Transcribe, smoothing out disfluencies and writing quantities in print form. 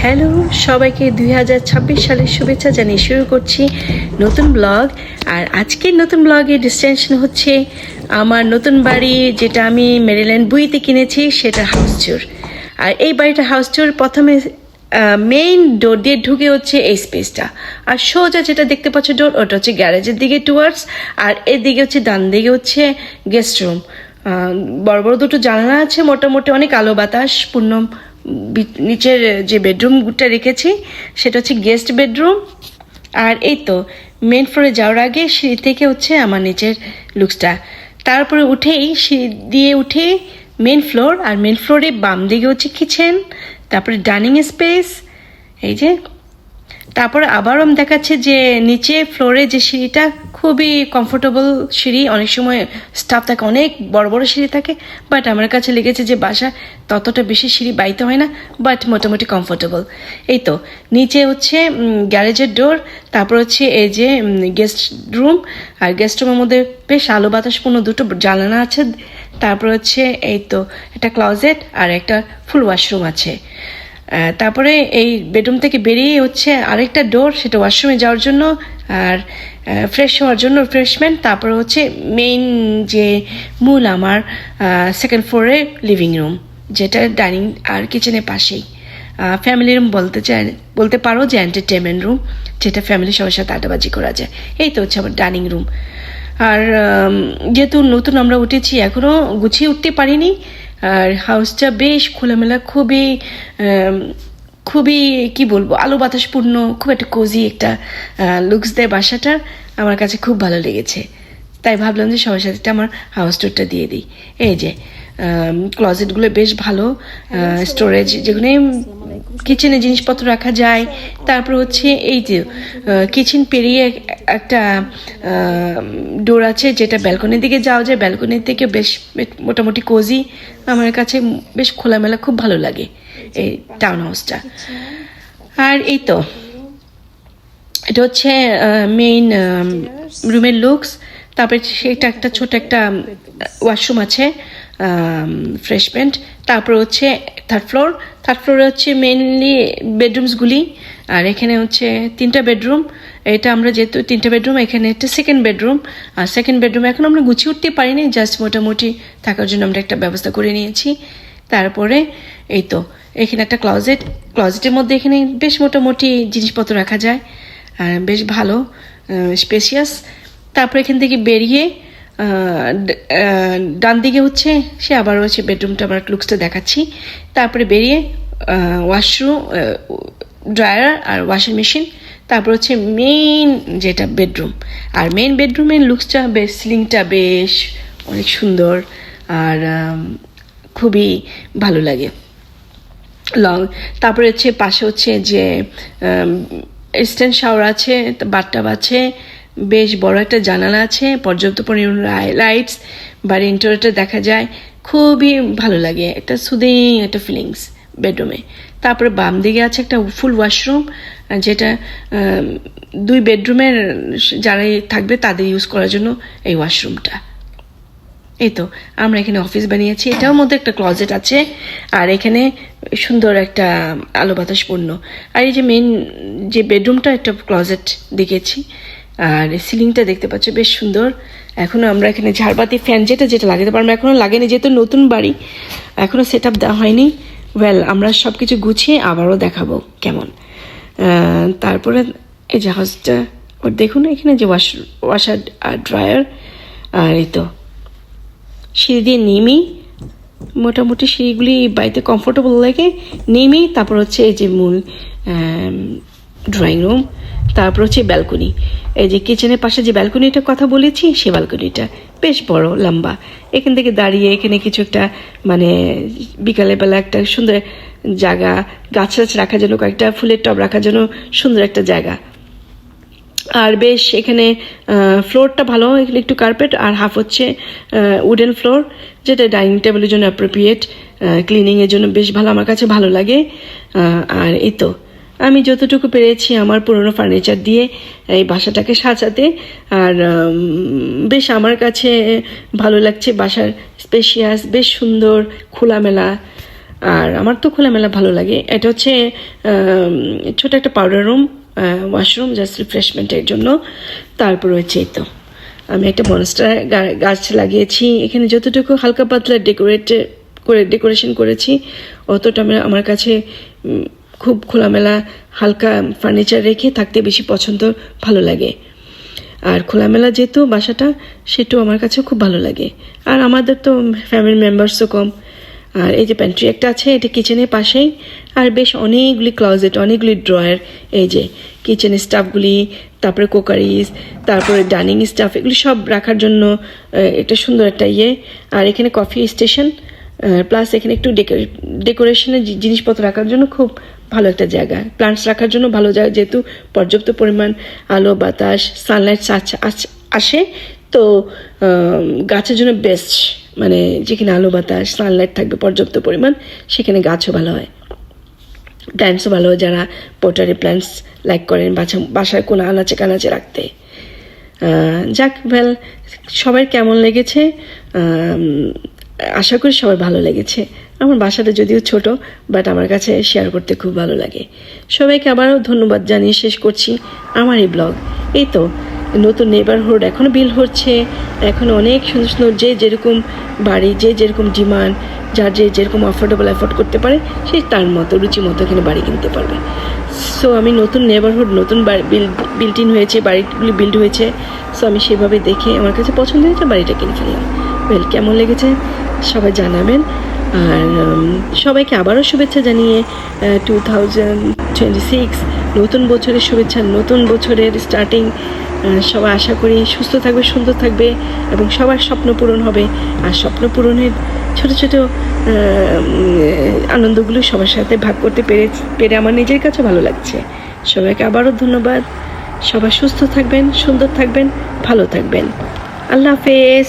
Hello সবাইকে 2026 সালের শুভেচ্ছা জানিয়ে শুরু করছি নতুন ব্লগ। আর আজকের নতুন ব্লগের ডেস্টিনেশন হচ্ছে আমার নতুন বাড়ি, যেটা আমি মেরিল্যান্ড বুইতে কিনেছি, সেটা হাউস ট্যুর। আর এই বাড়িটা হাউস ট্যুর প্রথমে মেইন ডোর দিয়ে ঢুকে হচ্ছে এই স্পেসটা, আর সোজা যেটা দেখতে পাচ্ছ ডোর, ওটা হচ্ছে গ্যারেজের দিকে টুয়ার্ডস। আর এদিকে হচ্ছে ডান দিকে হচ্ছে গেস্ট রুম। বড় বড় দুটো জানালা আছে, মোটামুটি অনেক আলো বাতাস পূর্ণ। নিচের যে বেডরুমটা রেখেছি সেটা হচ্ছে গেস্ট বেডরুম। আর এই তো মেন ফ্লোরে যাওয়ার আগে সিঁড়ি থেকে হচ্ছে আমার নিচের লুকসটা। তারপরে উঠেই সিঁড়ি দিয়ে উঠে মেন ফ্লোর, আর মেন ফ্লোরে বাম দিকে হচ্ছে কিচেন, তারপরে ডাইনিং স্পেস এই যে। তারপর আবারও আমি দেখাচ্ছে যে নিচে ফ্লোরে যে সিঁড়িটা খুবই কমফোর্টেবল সিঁড়ি। অনেক সময় স্টাফ থাকে, অনেক বড় বড় সিঁড়ি থাকে, বাট আমার কাছে লেগেছে যে বাসা ততটা বেশি সিঁড়ি বাইতে হয় না, বাট মোটামুটি কমফোর্টেবল। এই তো নিচে হচ্ছে গ্যারেজের ডোর, তারপর হচ্ছে এই যে গেস্ট রুম। আর গেস্ট রুমের মধ্যে বেশ আলো বাতাসপূর্ণ দুটো জানালা আছে। তারপর হচ্ছে এই তো একটা ক্লজেট আর একটা ফুল ওয়াশরুম আছে। তারপরে এই বেডরুম থেকে বেরিয়ে হচ্ছে আরেকটা ডোর, সেটা ওয়াশরুমে যাওয়ার জন্য আর ফ্রেশ হওয়ার জন্য রিফ্রেশমেন্ট। তারপরে হচ্ছে মেইন যে মূল আমার সেকেন্ড ফ্লোরে লিভিং রুম, যেটা ডাইনিং আর কিচেনের পাশেই। ফ্যামিলি রুম বলতে পারো যে এন্টারটেনমেন্ট রুম, যেটা ফ্যামিলির সবার সাথে আড্ডাবাজি করা যায়। এই তো হচ্ছে আমার ডাইনিং রুম। আর যেহেতু নতুন আমরা উঠেছি, এখনও গুছিয়ে উঠতে পারিনি। আর হাউসটা বেশ খোলামেলা, খুবই খুবই কি বলবো, আলো বাতাসপূর্ণ, খুব একটা কোজি একটা লুকস দেয় বাসাটার। আমার কাছে খুব ভালো লেগেছে, তাই ভাবলাম যে সবার সাথে আমার হাউস ট্যুরটা দিয়ে দিই। এই যে ক্লজেটগুলো বেশ ভালো, স্টোরেজ যেগুলো কিচেনে জিনিসপত্র রাখা যায়। তারপর হচ্ছে এই যে কিচেন পেরিয়ে একটা ডোর আছে, যেটা ব্যালকনির দিকে যাওয়া যায়। ব্যালকনির থেকে বেশ মোটামুটি কোজি, আমার কাছে বেশ খোলামেলা, খুব ভালো লাগে এই টাউন হাউসটা। আর এই তো এটা হচ্ছে মেইন রুমের লুকস। তারপরে সেটা একটা ছোট একটা ওয়াশরুম আছে, ফ্রেশমেন্ট। তারপর হচ্ছে থার্ড ফ্লোরে হচ্ছে মেইনলি বেডরুমসগুলি। আর এখানে হচ্ছে 3টা বেডরুম। এটা আমরা যেহেতু 3টা বেডরুম, এখানে একটা সেকেন্ড বেডরুম। আর সেকেন্ড বেডরুম এখন আমরা গুছিয়ে উঠতে পারিনি, জাস্ট মোটামুটি থাকার জন্য আমরা একটা ব্যবস্থা করে নিয়েছি। তারপরে এই তো এখানে একটা ক্লজেটের মধ্যে এখানে বেশ মোটামুটি জিনিসপত্র রাখা যায়, বেশ ভালো স্পেসিয়াস। তারপর এখান থেকে বেরিয়ে ডান দিকে হচ্ছে সে আবার হচ্ছে বেডরুমটা, আমার লুকসটা দেখাচ্ছি। তারপরে বেরিয়ে ওয়াশরুম, ড্রায়ার আর ওয়াশিং মেশিন। তারপর হচ্ছে মেইন যেটা বেডরুম। আর মেইন বেডরুমের লুকসটা বেশ, সিলিংটা বেশ অনেক সুন্দর আর খুবই ভালো লাগে লং। তারপরে হচ্ছে পাশে হচ্ছে যে ইনস্ট্যান্ট শাওয়ার আছে, বাথটাব আছে, বেশ বড় একটা জানালা আছে, পর্যাপ্ত পরিমাণ লাইটস, বাড়ির ইন্টেরিয়রটা দেখা যায়। খুবই ভালো লাগে, একটা সুদিং একটা ফিলিংস বেডরুমে। তারপরে বাম দিকে আছে একটা ফুল ওয়াশরুম, যেটা 2 বেডরুমের যারাই থাকবে তাদের ইউজ করার জন্য এই ওয়াশরুমটা। এই তো আমরা এখানে অফিস বানিয়েছি, এটার মধ্যে একটা ক্লজেট আছে। আর এখানে সুন্দর একটা আলো বাতাসপূর্ণ। আর এই যে মেইন যে বেডরুমটা, একটা ক্লজেট দেখেছি। আর সিলিংটা দেখতে পাচ্ছ বেশ সুন্দর। এখনও আমরা এখানে ঝাড়বাতি ফ্যান যেটা লাগাতে পারবো, এখনও লাগেনি, যেহেতু নতুন বাড়ি এখনও সেট আপ দেওয়া হয়নি। আমরা সব কিছু গুছিয়ে আবারও দেখাবো কেমন। তারপরে এই যে হাউসটা ওর দেখুন, এখানে যে ওয়াশার আর ড্রায়ার। আর এই তো সিঁড়ি দিয়ে নেমি, মোটামুটি সিঁড়িগুলি বাড়িতে কমফোর্টেবল লাগে, নেমি। তারপর হচ্ছে এই যে মূল ড্রয়িং রুম। তারপর হচ্ছে ব্যালকনি। এই যে কিচেনের পাশে যে ব্যালকনিটার কথা বলেছি, সে ব্যালকনিটা বেশ বড় লম্বা। এখান থেকে দাঁড়িয়ে এখানে কিছু একটা মানে বিকালবেলা একটা সুন্দর জায়গা, গাছ রাখার জন্য, কয়েকটা ফুলের টব রাখার জন্য সুন্দর একটা জায়গা। আর বেশ এখানে ফ্লোরটা ভালো, এখানে একটু কার্পেট আর হাফ হচ্ছে উডেন ফ্লোর, যেটা ডাইনিং টেবিলের জন্য অ্যাপ্রোপ্রিয়েট, ক্লিনিংয়ের জন্য বেশ ভালো, আমার কাছে ভালো লাগে। আর এই তো আমি যতটুকু পেরেছি আমার পুরনো ফার্নিচার দিয়ে এই বাসাটাকে সাজাতে। আর বেশ আমার কাছে ভালো লাগছে, বাসার স্পেশিয়াস, বেশ সুন্দর, খোলামেলা। আর আমার তো খোলামেলা ভালো লাগে। এটা হচ্ছে ছোট একটা পাউডার রুম, ওয়াশরুম, জাস্ট রিফ্রেশমেন্টের জন্য। তারপর হচ্ছে এই তো আমি একটা মনস্টার গাছ লাগিয়েছি এখানে। যতটুকু হালকা পাতলা ডেকোরেশন করেছি অতটা আমার কাছে খুব খোলামেলা হালকা ফার্নিচার রেখে থাকতে বেশি পছন্দ, ভালো লাগে। আর খোলামেলা যেহেতু বাসাটা, সেটাও আমার কাছে খুব ভালো লাগে। আর আমাদের তো ফ্যামিলি মেম্বার্সও কম। আর এই যে প্যান্ট্রি একটা আছে, এটা কিচেনের পাশেই। আর বেশ অনেকগুলি ক্লজেট, অনেকগুলি ড্রয়ার, এই যে কিচেনের স্টাফগুলি, তারপরে কুকারিজ, তারপরে ডাইনিং স্টাফ, এগুলি সব রাখার জন্য একটা সুন্দর একটা ইয়ে। আর এখানে কফি স্টেশন, প্লাস এখানে একটু ডেকোরেশনের জিনিসপত্র রাখার জন্য খুব ভালো একটা জায়গা। প্লান্টস রাখার জন্য ভালো জায়গা, যেহেতু পর্যাপ্ত পরিমাণ আলো বাতাস সানলাইট আসে, তো গাছের জন্য বেস্ট। মানে যেখানে আলো বাতাস সানলাইট থাকবে পর্যাপ্ত পরিমাণ, সেখানে গাছও ভালো হয়, প্ল্যান্টসও ভালো হয়। যারা পটারি প্ল্যান্টস লাইক করেন বাসায় কোনো আনাচে কানাচে রাখতে। যাক ওয়েল, সবার কেমন লেগেছে আশা করি সবার ভালো লেগেছে। আমার বাসাটা যদিও ছোট, বাট আমার কাছে শেয়ার করতে খুব ভালো লাগে। সবাইকে আবারও ধন্যবাদ জানিয়ে শেষ করছি আমার এই ব্লগ। এই তো নতুন নেবারহুড এখনও বিল্ড হচ্ছে, এখন অনেক সুন্দর সুন্দর যে যেরকম বাড়ি, যে যেরকম ডিমান্ড, যার যে যেরকম অ্যাফোর্ড করতে পারে, সে তার মতো রুচি মতো এখানে বাড়ি কিনতে পারবে। সো আমি নতুন নেবারহুড, নতুন বিল্ড ইন হয়েছে, বাড়িগুলি বিল্ড হয়েছে। সো আমি সেভাবে দেখে আমার কাছে পছন্দ হয়েছে, বাড়িটা কিনে ফেললাম। ওয়েল, কেমন লেগেছে সবাই জানাবেন। আর সবাইকে আবারও শুভেচ্ছা জানিয়ে 2026 নতুন বছরের শুভেচ্ছা, নতুন বছরের স্টার্টিং। সবাই আশা করি সুস্থ থাকবে, সুন্দর থাকবে এবং সবার স্বপ্ন পূরণ হবে। আর স্বপ্ন পূরণের ছোট ছোট আনন্দগুলো সবার সাথে ভাগ করতে পেরে আমার নিজের কাছে ভালো লাগছে। সবাইকে আবারও ধন্যবাদ। সবাই সুস্থ থাকবেন, সুন্দর থাকবেন, ভালো থাকবেন। আল্লাহ হাফেজ।